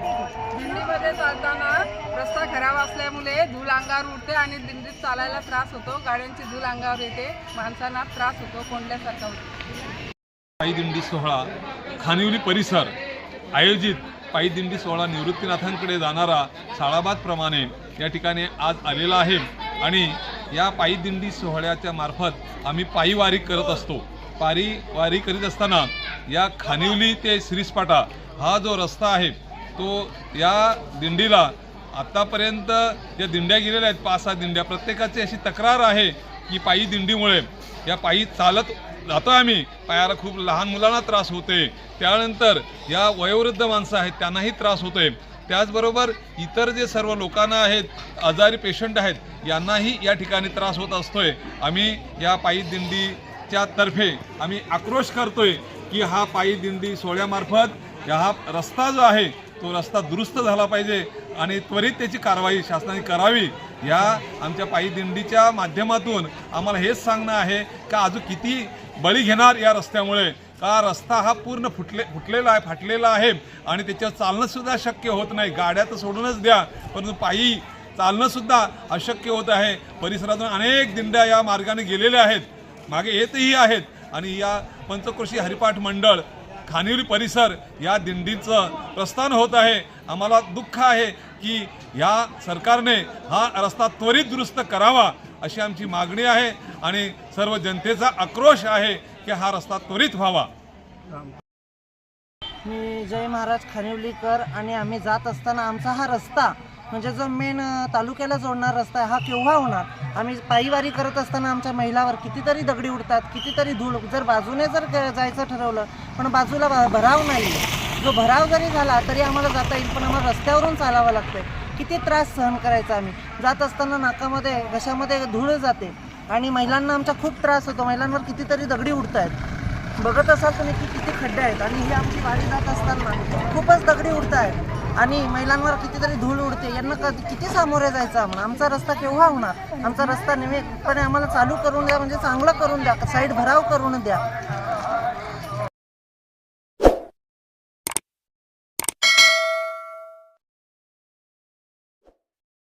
दिंडीमध्ये चालताना रस्ता खराब असल्यामुळे धूळ अंगावर उडते आणि दिंडीत चालायला त्रास होतो. गाड्यांची धूळ अंगावर येते, माणसांना त्रास होतो, कोंडल्यासारखा होतो. पायी दिंडी सोहळा खानिवली परिसर आयोजित पायी दिंडी सोहळा निवृत्तीनाथांकडे जाणारा साळाबादप्रमाणे या ठिकाणी आज आलेला आहे आणि या पायी दिंडी सोहळ्याच्या मार्फत आम्ही पायी वारी करत असतो. वारी करीत असताना या खानिवली ते श्रीस्पाटा हा जो रस्ता आहे तो या दिंडीला आत्तापर्यंत ज्या दिंड्या गेलेल्या आहेत 5-6 दिंड्या, प्रत्येकाची अशी तक्रार आहे की पायी दिंडीमुळे या पायी चालत जातो आम्ही, पायाला खूप लहान मुलांना त्रास होते, त्यानंतर या वयोवृद्ध माणसं आहेत त्यांनाही त्रास होतोय, त्याचबरोबर इतर जे सर्व लोकांना आहेत, आजारी पेशंट आहेत यांनाही या ठिकाणी त्रास होत असतोय. आम्ही या पायी दिंडीच्या तर्फे आम्ही आक्रोश करतोय की हा पायी दिंडी सोहळ्यामार्फत हा रस्ता जो आहे तो रस्ता दुरुस्त झाला पाहिजे आणि त्वरित त्याची कारवाई शासनाने करावी. या आमच्या पायी दिंडीच्या माध्यमातून आम्हाला हेच सांगणं आहे का अजून किती बळी घेणार या रस्त्यामुळे, का रस्ता हा पूर्ण फाटलेला आहे आणि त्याच्यावर चालणंसुद्धा शक्य होत नाही. गाड्या तर सोडूनच द्या, परंतु पायी चालणंसुद्धा अशक्य होत आहे. परिसरातून अनेक दिंड्या या मार्गाने गेलेल्या आहेत, मागे येतही आहेत आणि या पंचक्रोशी हरिपाठ मंडळ खानिवली परिसर या दिंडीचं प्रस्थान होत आहे. आम्हाला दुःख आहे की या सरकारने हा रस्ता त्वरित दुरुस्त करावा अशी आमची मागणी आहे आणि सर्व जनतेचा आक्रोश आहे की हा रस्ता त्वरित व्हावा. मी जय महाराज खानिवलीकर आणि आम्ही जात असताना आमचा हा रस्ता म्हणजे जो मेन तालुक्याला जोडणारा रस्ता आहे हा केव्हा होणार. आम्ही पायीवारी करत असताना आमच्या महिलावर कितीतरी दगडी उडतात, कितीतरी धूळ. जर बाजूने जर जायचं ठरवलं पण बाजूला भराव नाही, जो भराव जरी झाला तरी आम्हाला जाता येईल, पण आम्हाला रस्त्यावरून चालावं लागतं. किती त्रास सहन करायचा. आम्ही जात असताना नाकामध्ये घशामध्ये धूळ जाते आणि महिलांना आमचा खूप त्रास होतो. महिलांवर कितीतरी दगडी उडत आहेत, बघत असाल तुम्ही की किती खड्डे आहेत आणि ही आमची वारी जात असताना खूपच दगडी उडत आहेत आणि महिलांवर कितीतरी धूळ उडते. यांना किती सामोरे जायचं आम्हाला. आमचा रस्ता केव्हा होणार. आमचा रस्ता नियमितपणे आम्हाला चालू करून द्या, म्हणजे चांगलं करून द्या, साईड भराव करून द्या.